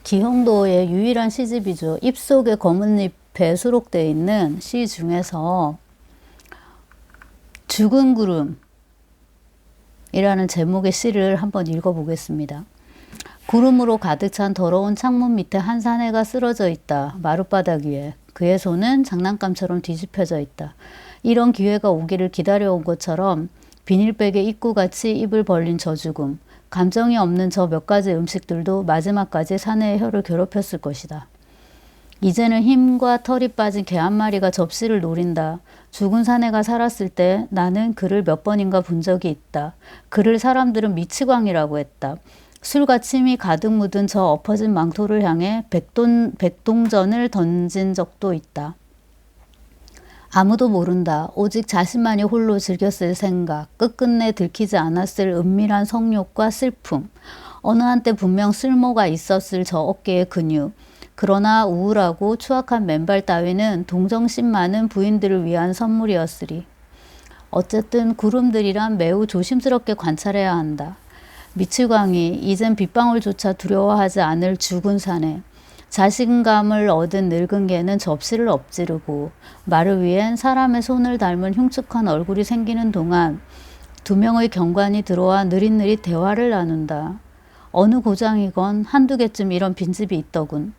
기형도의 유일한 시집이죠. 잎속의 검은잎에 수록되어 있는 시 중에서 죽은 구름이라는 제목의 시를 한번 읽어보겠습니다. 구름으로 가득 찬 더러운 창문 밑에 한 사내가 쓰러져 있다. 마룻바닥 위에. 그의 손은 장난감처럼 뒤집혀져 있다. 이런 기회가 오기를 기다려온 것처럼 비닐백의 입구같이 입을 벌린 저 죽음. 감정이 없는 저 몇 가지 음식들도 마지막까지 사내의 혀를 괴롭혔을 것이다. 이제는 힘과 털이 빠진 개 한 마리가 접시를 노린다. 죽은 사내가 살았을 때 나는 그를 몇 번인가 본 적이 있다. 그를 사람들은 미치광이라고 했다. 술과 침이 가득 묻은 저 엎어진 망토를 향해 백동전을 던진 적도 있다. 아무도 모른다. 오직 자신만이 홀로 즐겼을 생각, 끝끝내 들키지 않았을 은밀한 성욕과 슬픔, 어느 한때 분명 쓸모가 있었을 저 어깨의 근육. 그러나 우울하고 추악한 맨발 따위는 동정심 많은 부인들을 위한 선물이었으리. 어쨌든 구름들이란 매우 조심스럽게 관찰해야 한다. 미치광이 이젠 빗방울조차 두려워하지 않을 죽은 사내. 자신감을 얻은 늙은 개는 접시를 엎지르고 마루 위엔 사람의 손을 닮은 흉측한 얼굴이 생기는 동안 두 명의 경관이 들어와 느릿느릿 대화를 나눈다. 어느 고장이건 한두 개쯤 이런 빈집이 있더군.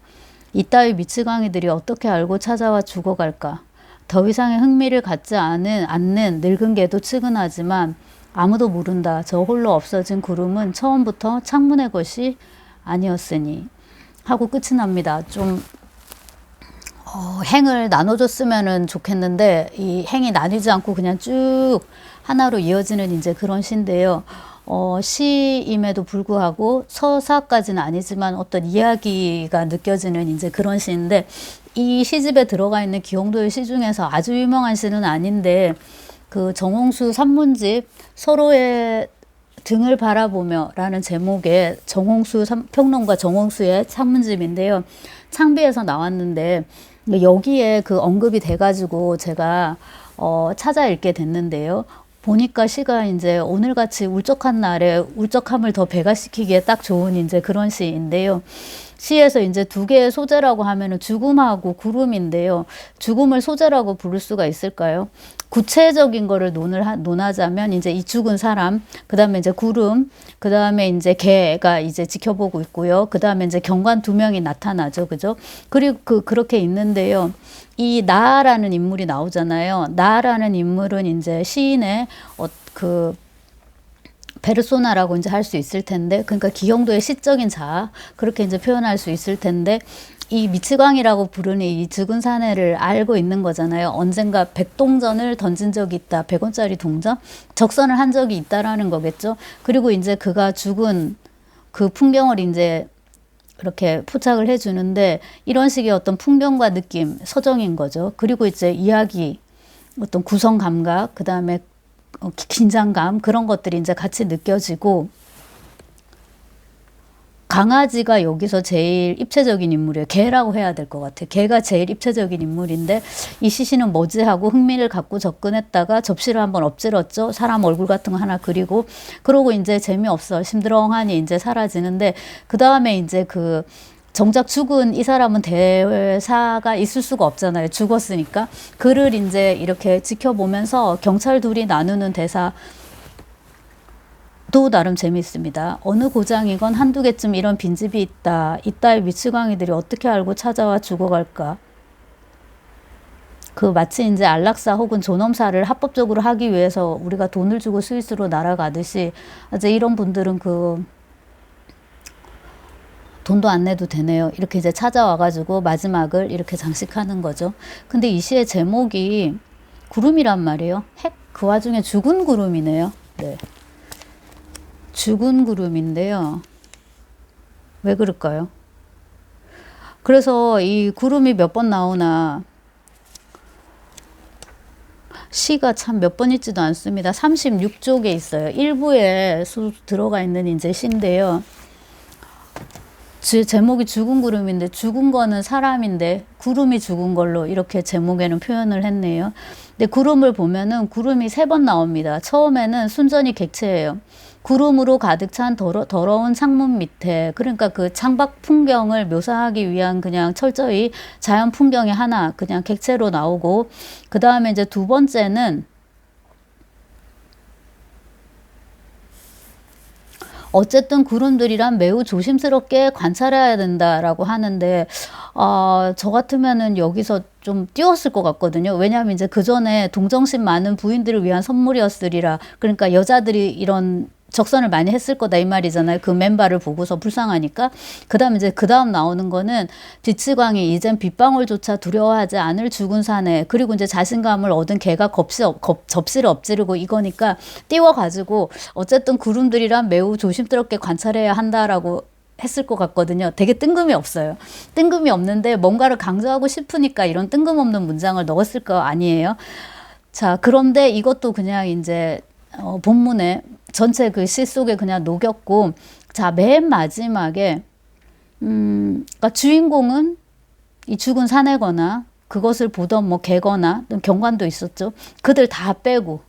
이따위 미치광이들이 어떻게 알고 찾아와 죽어갈까. 더 이상의 흥미를 갖지 않는 늙은 개도 측은하지만 아무도 모른다. 저 홀로 없어진 구름은 처음부터 창문의 것이 아니었으니. 하고 끝이 납니다. 좀 행을 나눠줬으면 좋겠는데 이 행이 나뉘지 않고 그냥 쭉 하나로 이어지는 이제 그런 시인데요. 시임에도 불구하고 서사까지는 아니지만 어떤 이야기가 느껴지는 이제 그런 시인데, 이 시집에 들어가 있는 기형도의 시 중에서 아주 유명한 시는 아닌데 그 정홍수 산문집 서로의 등을 바라보며 라는 제목의 평론가 정홍수의 산문집인데요. 창비에서 나왔는데 여기에 그 언급이 돼가지고 제가 찾아 읽게 됐는데요. 보니까 시가 이제 오늘같이 울적한 날에 울적함을 더 배가시키기에 딱 좋은 이제 그런 시인데요. 시에서 이제 두 개의 소재라고 하면은 죽음하고 구름인데요. 죽음을 소재라고 부를 수가 있을까요? 구체적인 거를 논하자면 이제 이 죽은 사람, 그 다음에 이제 구름, 그 다음에 이제 개가 이제 지켜보고 있고요. 그 다음에 이제 경관 두 명이 나타나죠. 그죠? 그리고 그렇게 있는데요. 이 나라는 인물이 나오잖아요. 나라는 인물은 이제 시인의 페르소나라고 이제 할 수 있을 텐데, 그러니까 기형도의 시적인 자아, 그렇게 이제 표현할 수 있을 텐데, 이 미치광이라고 부르는 이 죽은 사내를 알고 있는 거잖아요. 언젠가 백동전을 던진 적이 있다. 100원짜리 동전? 적선을 한 적이 있다라는 거겠죠. 그리고 이제 그가 죽은 그 풍경을 이제 그렇게 포착을 해주는데, 이런 식의 어떤 풍경과 느낌, 서정인 거죠. 그리고 이제 이야기, 어떤 구성 감각, 그 다음에 긴장감, 그런 것들이 이제 같이 느껴지고, 강아지가 여기서 제일 입체적인 인물이에요. 개라고 해야 될 것 같아요. 개가 제일 입체적인 인물인데 이 시신은 뭐지 하고 흥미를 갖고 접근했다가 접시를 한번 엎질렀죠. 사람 얼굴 같은 거 하나 그리고, 그러고 이제 재미없어 심드렁하니 이제 사라지는데, 그 다음에 이제 정작 죽은 이 사람은 대사가 있을 수가 없잖아요. 죽었으니까. 그를 이제 이렇게 지켜보면서 경찰 둘이 나누는 대사 또 나름 재미있습니다. 어느 고장이건 한두 개쯤 이런 빈집이 있다. 이따위 미치광이들이 어떻게 알고 찾아와 죽어갈까. 마치 이제 안락사 혹은 존엄사를 합법적으로 하기 위해서 우리가 돈을 주고 스위스로 날아가듯이, 이제 이런 분들은 돈도 안 내도 되네요. 이렇게 이제 찾아와가지고 마지막을 이렇게 장식하는 거죠. 근데 이 시의 제목이 구름이란 말이에요. 그 와중에 죽은 구름이네요. 네. 죽은 구름인데요. 왜 그럴까요? 그래서 이 구름이 몇 번 나오나 시가 참 몇 번 있지도 않습니다. 36쪽에 있어요. 일부에 들어가 있는 이제 시인데요. 제목이 죽은 구름인데 죽은 거는 사람인데 구름이 죽은 걸로 이렇게 제목에는 표현을 했네요. 근데 구름을 보면은 구름이 3번 나옵니다. 처음에는 순전히 객체예요. 구름으로 가득 찬 더러운 창문 밑에, 그러니까 그 창밖 풍경을 묘사하기 위한 그냥 철저히 자연 풍경이 하나 그냥 객체로 나오고, 그 다음에 이제 두 번째는 어쨌든 구름들이란 매우 조심스럽게 관찰해야 된다라고 하는데, 저 같으면은 여기서 좀 띄웠을 것 같거든요. 왜냐하면 이제 그 전에 동정심 많은 부인들을 위한 선물이었으리라. 그러니까 여자들이 이런 적선을 많이 했을 거다 이 말이잖아요. 그 맨발을 보고서 불쌍하니까. 그 다음 이제 그 다음 나오는 거는 빛이광이 이젠 빗방울조차 두려워하지 않을 죽은 사내. 그리고 이제 자신감을 얻은 개가 접시를 엎지르고, 이거니까 띄워가지고 어쨌든 구름들이란 매우 조심스럽게 관찰해야 한다라고 했을 것 같거든요. 되게 뜬금이 없어요. 뜬금이 없는데 뭔가를 강조하고 싶으니까 이런 뜬금없는 문장을 넣었을 거 아니에요. 자, 그런데 이것도 그냥 이제 본문에 전체 그 시 속에 그냥 녹였고, 자, 맨 마지막에 그러니까 주인공은 이 죽은 사내거나 그것을 보던 뭐 개거나 경관도 있었죠. 그들 다 빼고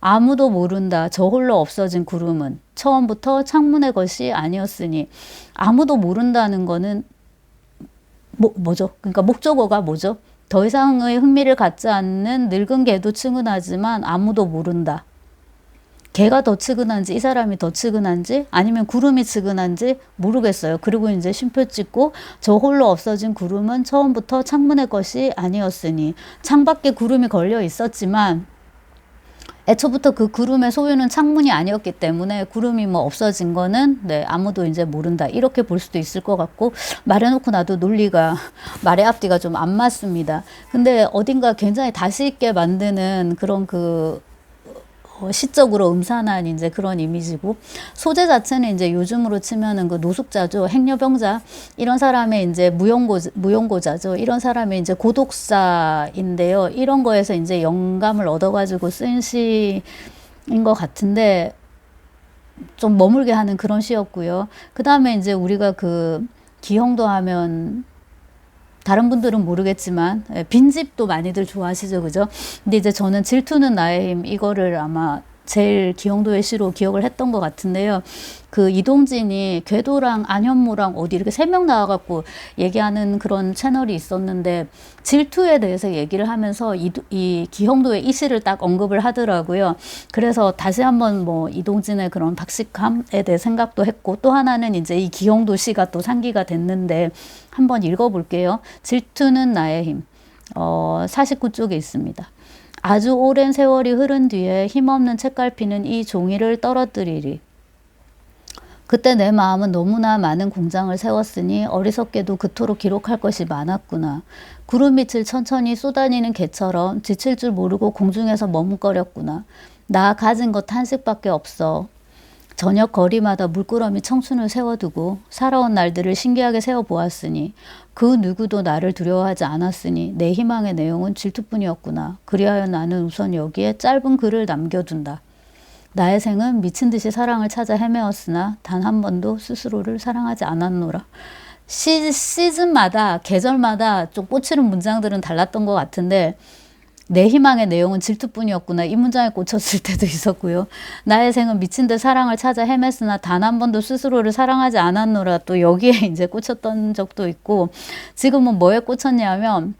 아무도 모른다. 저 홀로 없어진 구름은 처음부터 창문의 것이 아니었으니. 아무도 모른다는 거는 뭐죠? 그러니까 목적어가 뭐죠? 더 이상의 흥미를 갖지 않는 늙은 개도 측은하지만 아무도 모른다. 개가 더 측은한지 이 사람이 더 측은한지 아니면 구름이 측은한지 모르겠어요. 그리고 이제 쉼표 찍고 저 홀로 없어진 구름은 처음부터 창문의 것이 아니었으니. 창밖에 구름이 걸려 있었지만 애초부터 그 구름의 소유는 창문이 아니었기 때문에 구름이 뭐 없어진 거는 아무도 이제 모른다. 이렇게 볼 수도 있을 것 같고, 말해놓고 나도 논리가 말의 앞뒤가 좀 안 맞습니다. 근데 어딘가 굉장히 다시 있게 만드는 그런 그 시적으로 음산한 이제 그런 이미지고, 소재 자체는 이제 요즘으로 치면은 그 노숙자죠. 행여병자. 이런 사람의 이제 무용고자죠. 이런 사람의 이제 고독사인데요. 이런 거에서 이제 영감을 얻어가지고 쓴 시인 것 같은데, 좀 머물게 하는 그런 시였고요. 그 다음에 이제 우리가 그 기형도 하면 다른 분들은 모르겠지만 빈집도 많이들 좋아하시죠, 그죠? 근데 이제 저는 질투는 나의 힘, 이거를 아마 제일 기영도의 시로 기억을 했던 것 같은데요. 그 이동진이 궤도랑 안현모랑 어디 이렇게 3명 나와갖고 얘기하는 그런 채널이 있었는데, 질투에 대해서 얘기를 하면서 이 기영도의 이 시를 딱 언급을 하더라고요. 그래서 다시 한번 뭐 이동진의 그런 박식함에 대해 생각도 했고, 또 하나는 이제 이 기영도 시가 또 상기가 됐는데 한번 읽어볼게요. 질투는 나의 힘. 49쪽에 있습니다. 아주 오랜 세월이 흐른 뒤에 힘없는 책갈피는 이 종이를 떨어뜨리리. 그때 내 마음은 너무나 많은 공장을 세웠으니 어리석게도 그토록 기록할 것이 많았구나. 구름 밑을 천천히 쏘다니는 개처럼 지칠 줄 모르고 공중에서 머뭇거렸구나. 나 가진 것 한식밖에 없어. 저녁 거리마다 물끄러미 청춘을 세워두고 살아온 날들을 신기하게 세어보았으니 그 누구도 나를 두려워하지 않았으니 내 희망의 내용은 질투뿐이었구나. 그리하여 나는 우선 여기에 짧은 글을 남겨둔다. 나의 생은 미친 듯이 사랑을 찾아 헤매었으나 단 한 번도 스스로를 사랑하지 않았노라. 시즌마다 계절마다 좀 꽂히는 문장들은 달랐던 것 같은데, 내 희망의 내용은 질투뿐이었구나. 이 문장에 꽂혔을 때도 있었고요. 나의 생은 미친 듯 사랑을 찾아 헤맸으나 단 한 번도 스스로를 사랑하지 않았노라. 또 여기에 이제 꽂혔던 적도 있고, 지금은 뭐에 꽂혔냐면,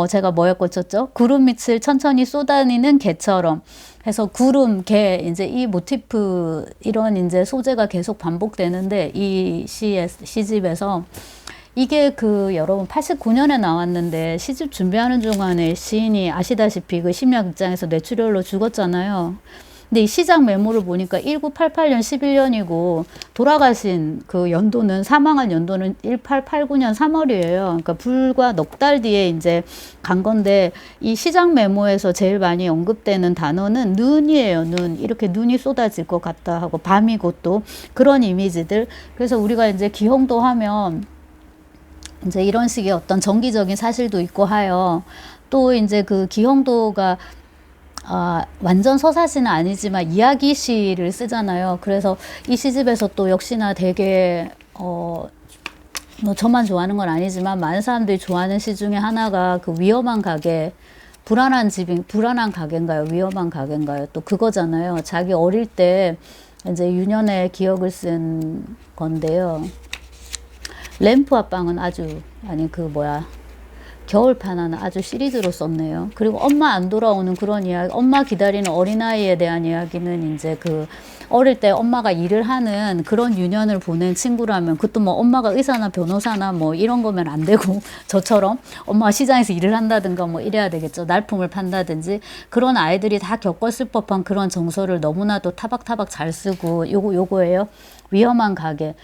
제가 뭐에 꽂혔죠? 구름 밑을 천천히 쏘다니는 개처럼 해서 구름, 개, 이제 이 모티프, 이런 이제 소재가 계속 반복되는데, 이 시집에서 이게 그 여러분 89년에 나왔는데 시집 준비하는 중간에 시인이 아시다시피 그 심리학 입장에서 뇌출혈로 죽었잖아요. 근데 이 시작 메모를 보니까 1988년 11년이고 돌아가신 그 연도는, 사망한 연도는 1889년 3월이에요. 그러니까 불과 넉 달 뒤에 이제 간 건데, 이 시작 메모에서 제일 많이 언급되는 단어는 눈이에요. 눈. 이렇게 눈이 쏟아질 것 같다 하고, 밤이고 또 그런 이미지들. 그래서 우리가 이제 기홍도 하면 이제 이런 식의 어떤 정기적인 사실도 있고 하여, 또 이제 그 기홍도가 완전 서사시는 아니지만 이야기시를 쓰잖아요. 그래서 이 시집에서 또 역시나 되게 뭐 저만 좋아하는 건 아니지만 많은 사람들이 좋아하는 시 중에 하나가 그 위험한 가게, 불안한 가게인가요? 위험한 가게인가요? 또 그거잖아요. 자기 어릴 때 이제 유년의 기억을 쓴 건데요. 램프와 빵은 아주, 아니 그 뭐야, 겨울판화는 아주 시리즈로 썼네요. 그리고 엄마 안 돌아오는 그런 이야기, 엄마 기다리는 어린아이에 대한 이야기는 이제 그 어릴 때 엄마가 일을 하는 그런 유년을 보낸 친구라면, 그것도 뭐 엄마가 의사나 변호사나 뭐 이런 거면 안 되고, 저처럼 엄마가 시장에서 일을 한다든가 뭐 이래야 되겠죠. 날품을 판다든지. 그런 아이들이 다 겪었을 법한 그런 정서를 너무나도 타박타박 잘 쓰고, 요거예요. 위험한 가게.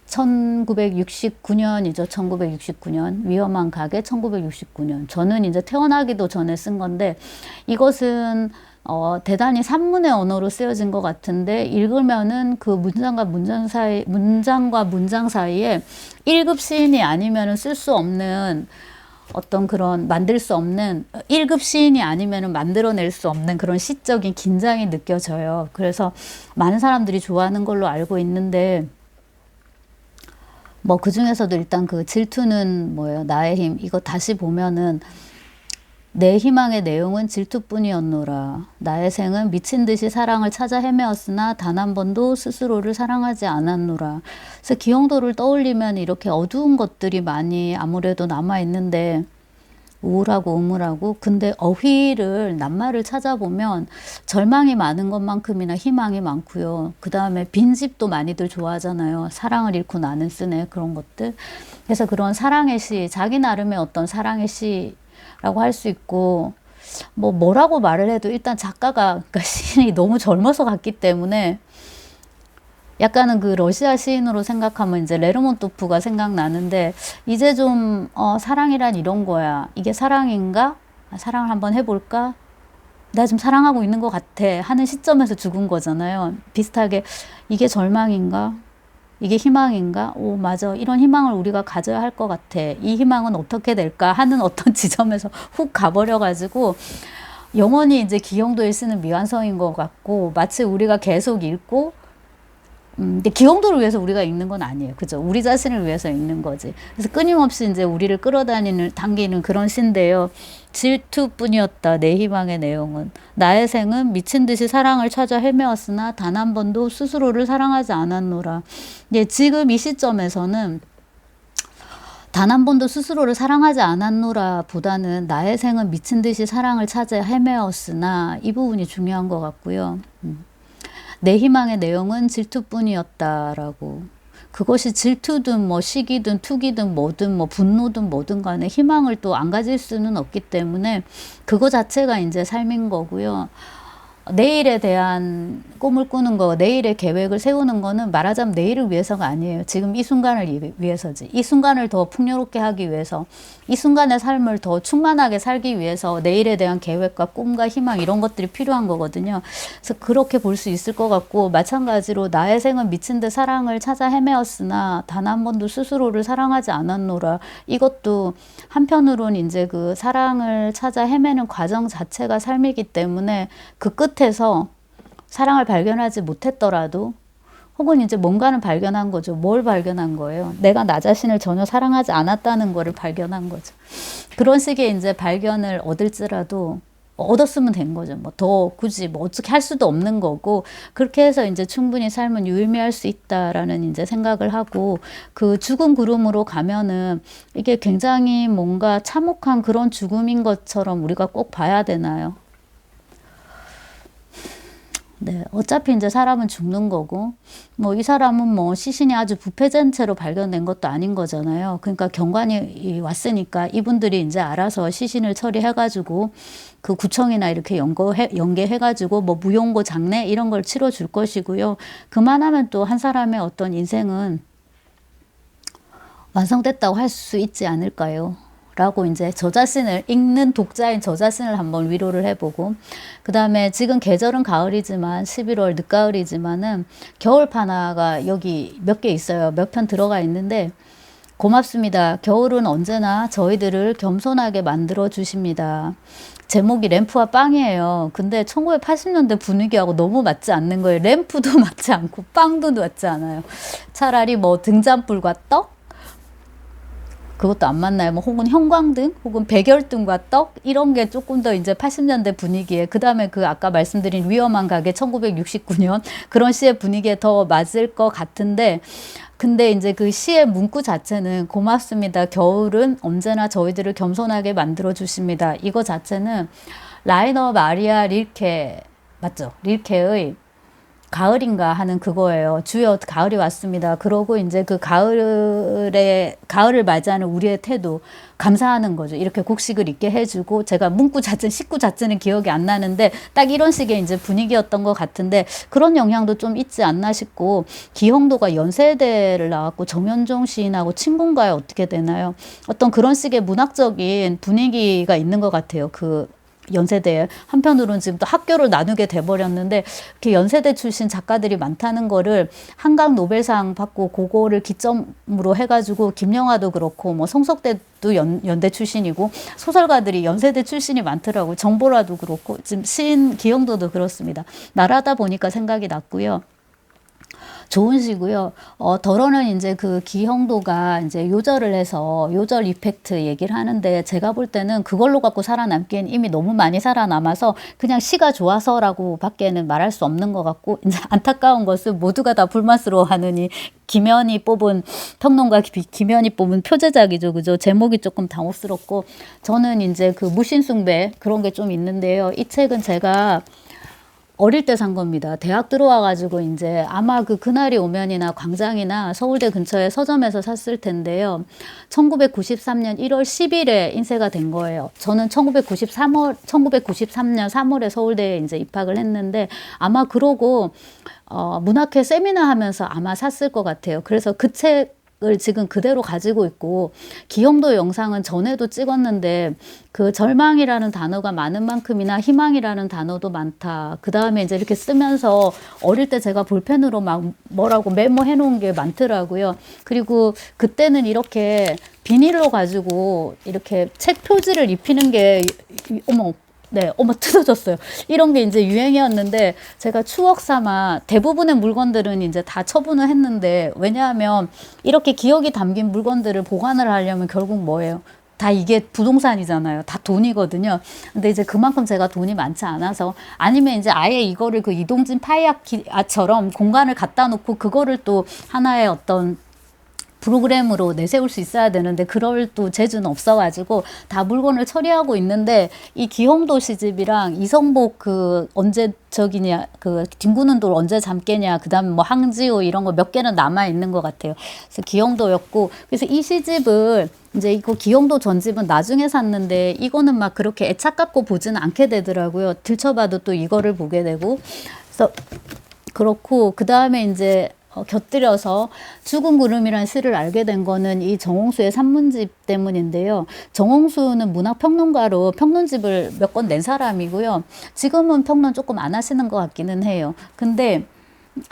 1969년이죠. 1969년. 위험한 가게 1969년. 저는 이제 태어나기도 전에 쓴 건데, 이것은 대단히 산문의 언어로 쓰여진 것 같은데, 읽으면은 그 문장과 문장 사이에 1급 시인이 아니면은 쓸 수 없는 어떤 그런, 만들 수 없는, 1급 시인이 아니면은 만들어낼 수 없는 그런 시적인 긴장이 느껴져요. 그래서 많은 사람들이 좋아하는 걸로 알고 있는데, 뭐 그 중에서도 일단 그 질투는 뭐예요? 나의 힘. 이거 다시 보면은, 내 희망의 내용은 질투뿐이었노라. 나의 생은 미친 듯이 사랑을 찾아 헤매었으나 단 한 번도 스스로를 사랑하지 않았노라. 그래서 기영도를 떠올리면 이렇게 어두운 것들이 많이 아무래도 남아 있는데, 우울하고 우물하고, 근데 어휘를, 낱말을 찾아보면 절망이 많은 것만큼이나 희망이 많고요. 그 다음에 빈집도 많이들 좋아하잖아요. 사랑을 잃고 나는 쓰네, 그런 것들. 그래서 그런 사랑의 시, 자기 나름의 어떤 사랑의 시라고 할 수 있고, 뭐라고 말을 해도 일단 작가가, 그러니까 시인이 너무 젊어서 갔기 때문에 약간은 그 러시아 시인으로 생각하면 이제 레르몬토프가 생각나는데, 이제 좀 사랑이란 이런 거야. 이게 사랑인가? 사랑을 한번 해볼까? 내가 지금 사랑하고 있는 것 같아 하는 시점에서 죽은 거잖아요. 비슷하게 이게 절망인가? 이게 희망인가? 오, 맞아. 이런 희망을 우리가 가져야 할 것 같아. 이 희망은 어떻게 될까? 하는 어떤 지점에서 훅 가버려가지고, 영원히 이제 기영도에 쓰는 미완성인 것 같고, 마치 우리가 계속 읽고, 근데 기영도를 위해서 우리가 읽는 건 아니에요. 그죠? 우리 자신을 위해서 읽는 거지. 그래서 끊임없이 이제 우리를 당기는 그런 시인데요. 질투뿐이었다. 내 희망의 내용은. 나의 생은 미친 듯이 사랑을 찾아 헤매었으나 단 한 번도 스스로를 사랑하지 않았노라. 예, 지금 이 시점에서는 단 한 번도 스스로를 사랑하지 않았노라 보다는 나의 생은 미친 듯이 사랑을 찾아 헤매었으나, 이 부분이 중요한 것 같고요. 내 희망의 내용은 질투뿐이었다라고. 그것이 질투든 뭐 시기든 투기든 뭐든 뭐 분노든 뭐든 간에 희망을 또 안 가질 수는 없기 때문에 그거 자체가 이제 삶인 거고요. 내일에 대한 꿈을 꾸는 거, 내일의 계획을 세우는 거는 말하자면 내일을 위해서가 아니에요. 지금 이 순간을 위해서지. 이 순간을 더 풍요롭게 하기 위해서, 이 순간의 삶을 더 충만하게 살기 위해서 내일에 대한 계획과 꿈과 희망, 이런 것들이 필요한 거거든요. 그래서 그렇게 볼 수 있을 것 같고, 마찬가지로 나의 생은 미친 듯 사랑을 찾아 헤매었으나 단 한 번도 스스로를 사랑하지 않았노라. 이것도 한편으로는 이제 그 사랑을 찾아 헤매는 과정 자체가 삶이기 때문에 그 끝에서 사랑을 발견하지 못했더라도, 혹은 이제 뭔가는 발견한 거죠. 뭘 발견한 거예요? 내가 나 자신을 전혀 사랑하지 않았다는 거를 발견한 거죠. 그런 식의 이제 발견을 얻을지라도 얻었으면 된 거죠. 뭐 더 굳이 뭐 어떻게 할 수도 없는 거고, 그렇게 해서 이제 충분히 삶은 유의미할 수 있다라는 이제 생각을 하고, 그 죽은 구름으로 가면은 이게 굉장히 뭔가 참혹한 그런 죽음인 것처럼 우리가 꼭 봐야 되나요? 네, 어차피 이제 사람은 죽는 거고, 뭐 이 사람은 뭐 시신이 아주 부패된 채로 발견된 것도 아닌 거잖아요. 그러니까 경관이 왔으니까 이분들이 이제 알아서 시신을 처리해가지고 그 구청이나 이렇게 연계해가지고 뭐 무용고 장례 이런 걸 치러줄 것이고요. 그만하면 또 한 사람의 어떤 인생은 완성됐다고 할 수 있지 않을까요? 라고 이제 저 자신을, 읽는 독자인 저 자신을 한번 위로를 해보고, 그 다음에 지금 계절은 가을이지만 11월 늦가을이지만은 겨울판화가 여기 몇 개 있어요. 몇 편 들어가 있는데, 고맙습니다. 겨울은 언제나 저희들을 겸손하게 만들어 주십니다. 제목이 램프와 빵이에요. 근데 1980년대 분위기하고 너무 맞지 않는 거예요. 램프도 맞지 않고 빵도 맞지 않아요. 차라리 뭐 등잔불과 떡? 그것도 안 맞나요? 뭐 혹은 형광등, 혹은 백열등과 떡 이런 게 조금 더 이제 80년대 분위기에 그다음에 그 아까 말씀드린 위험한 가게 1969년 그런 시의 분위기에 더 맞을 것 같은데 근데 이제 그 시의 문구 자체는 고맙습니다. 겨울은 언제나 저희들을 겸손하게 만들어 주십니다. 이거 자체는 라이너 마리아 릴케 맞죠? 릴케의 가을인가 하는 그거예요. 주여 가을이 왔습니다. 그러고 이제 그 가을을 맞이하는 우리의 태도 감사하는 거죠. 이렇게 곡식을 있게 해주고 제가 문구 자체 식구 자체는 기억이 안 나는데 딱 이런 식의 이제 분위기였던 것 같은데 그런 영향도 좀 있지 않나 싶고 기형도가 연세대를 나왔고 정현종 시인하고 친분가에 어떻게 되나요? 어떤 그런 식의 문학적인 분위기가 있는 것 같아요. 그 연세대 한편으로는 지금 또 학교를 나누게 돼버렸는데 이렇게 연세대 출신 작가들이 많다는 거를 한강 노벨상 받고 그거를 기점으로 해가지고 김영하도 그렇고 뭐 송석대도 연대 출신이고 소설가들이 연세대 출신이 많더라고요. 정보라도 그렇고 지금 시인 기영도도 그렇습니다. 말하다 보니까 생각이 났고요. 좋은 시고요. 덜어는 이제 그 기형도가 이제 요절을 해서 요절 이펙트 얘기를 하는데 제가 볼 때는 그걸로 갖고 살아남기엔 이미 너무 많이 살아남아서 그냥 시가 좋아서라고 밖에는 말할 수 없는 것 같고 이제 안타까운 것은 모두가 다 불만스러워 하느니 김현이 뽑은 평론가 김현이 뽑은 표제작이죠. 그죠? 제목이 조금 당혹스럽고 저는 이제 그 무신숭배 그런 게 좀 있는데요. 이 책은 제가 어릴 때 산 겁니다. 대학 들어와가지고 이제 아마 그날이 오면이나 광장이나 서울대 근처에 서점에서 샀을 텐데요. 1993년 1월 10일에 인쇄가 된 거예요. 저는 1993년 3월에 서울대에 이제 입학을 했는데 아마 그러고 문학회 세미나 하면서 아마 샀을 것 같아요. 그래서 그 책을 지금 그대로 가지고 있고 기형도 영상은 전에도 찍었는데 그 절망이라는 단어가 많은 만큼이나 희망이라는 단어도 많다. 그 다음에 이제 이렇게 쓰면서 어릴 때 제가 볼펜으로 막 뭐라고 메모해 놓은 게 많더라고요. 그리고 그때는 이렇게 비닐로 가지고 이렇게 책 표지를 입히는 게 어머 뜯어졌어요. 이런 게 이제 유행이었는데 제가 추억 삼아 대부분의 물건들은 이제 다 처분을 했는데 왜냐하면 이렇게 기억이 담긴 물건들을 보관을 하려면 결국 뭐예요? 다 이게 부동산이잖아요. 다 돈이거든요. 근데 이제 그만큼 제가 돈이 많지 않아서 아니면 이제 아예 이거를 그 이동진 파이아처럼 공간을 갖다 놓고 그거를 또 하나의 어떤 프로그램으로 내세울 수 있어야 되는데 그럴 또 재주는 없어가지고 다 물건을 처리하고 있는데 이 기형도 시집이랑 이성복 그 언제 저기냐 그 뒹구는 돌 언제 잠깨냐 그다음에 뭐 항지호 이런 거 몇 개는 남아 있는 것 같아요. 그래서 기형도였고 그래서 이 시집을 이제 이거 기형도 전집은 나중에 샀는데 이거는 막 그렇게 애착 갖고 보지는 않게 되더라고요. 들춰봐도 또 이거를 보게 되고 그래서 그렇고 그 다음에 이제 곁들여서 죽은 구름이라는 시를 알게 된 거는 이 정홍수의 산문집 때문인데요. 정홍수는 문학평론가로 평론집을 몇 권 낸 사람이고요. 지금은 평론 조금 안 하시는 것 같기는 해요. 근데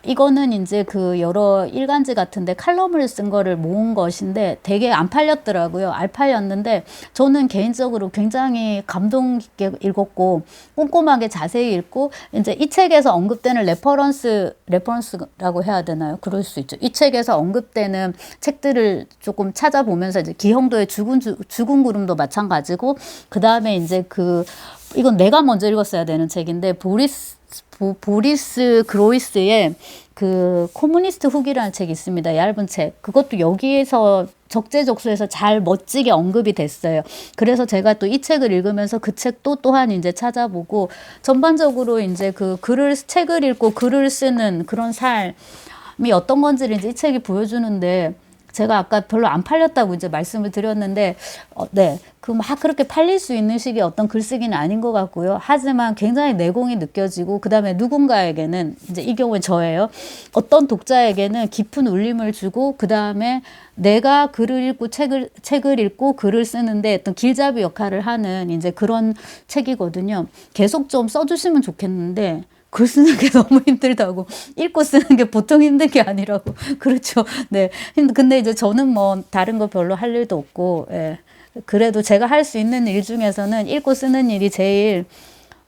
이거는 이제 그 여러 일간지 같은데 칼럼을 쓴 거를 모은 것인데 되게 안 팔렸더라고요. 안 팔렸는데 저는 개인적으로 굉장히 감동 깊게 읽었고 꼼꼼하게 자세히 읽고 이제 이 책에서 언급되는 레퍼런스라고 해야 되나요? 그럴 수 있죠. 이 책에서 언급되는 책들을 조금 찾아보면서 이제 기형도의 죽은 구름도 마찬가지고 그 다음에 이제 이건 내가 먼저 읽었어야 되는 책인데 보리스 그로이스의 그 코뮤니스트 후기라는 책이 있습니다. 얇은 책. 그것도 여기에서 적재적소에서 잘 멋지게 언급이 됐어요. 그래서 제가 또 이 책을 읽으면서 그 책도 또한 이제 찾아보고 전반적으로 이제 책을 읽고 글을 쓰는 그런 삶이 어떤 건지를 이제 이 책이 보여주는데 제가 아까 별로 안 팔렸다고 이제 말씀을 드렸는데, 네. 막 그렇게 팔릴 수 있는 식의 어떤 글쓰기는 아닌 것 같고요. 하지만 굉장히 내공이 느껴지고, 그 다음에 누군가에게는, 이제 이 경우에 저예요. 어떤 독자에게는 깊은 울림을 주고, 그 다음에 내가 글을 읽고 책을 읽고 글을 쓰는데 어떤 길잡이 역할을 하는 이제 그런 책이거든요. 계속 좀 써주시면 좋겠는데, 글 쓰는 게 너무 힘들다고. 읽고 쓰는 게 보통 힘든 게 아니라고. 그렇죠. 네. 근데 이제 저는 뭐 다른 거 별로 할 일도 없고, 예. 그래도 제가 할 수 있는 일 중에서는 읽고 쓰는 일이 제일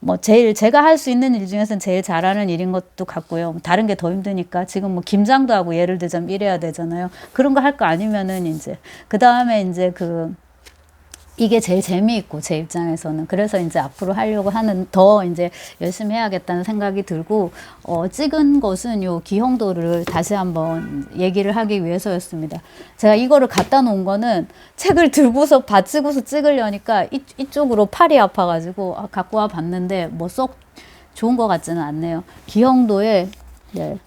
뭐 제일 제가 할 수 있는 일 중에서는 제일 잘하는 일인 것도 같고요. 다른 게 더 힘드니까 지금 뭐 김장도 하고 예를 들자면 이래야 되잖아요. 그런 거 할 거 아니면은 이제 그 다음에 이제 이게 제일 재미있고 제 입장에서는 그래서 이제 앞으로 하려고 하는 더 이제 열심히 해야겠다는 생각이 들고 찍은 것은 요 기형도를 다시 한번 얘기를 하기 위해서였습니다. 제가 이거를 갖다 놓은 거는 책을 들고서 받치고서 찍으려니까 이쪽으로 팔이 아파가지고 갖고 와 봤는데 뭐 썩 좋은 것 같지는 않네요. 기형도에 네.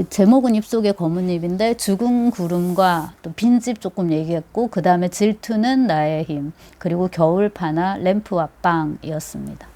제목은 입속의 검은잎인데 죽은 구름과 또 빈집 조금 얘기했고 그 다음에 질투는 나의 힘 그리고 겨울파나 램프와 빵이었습니다.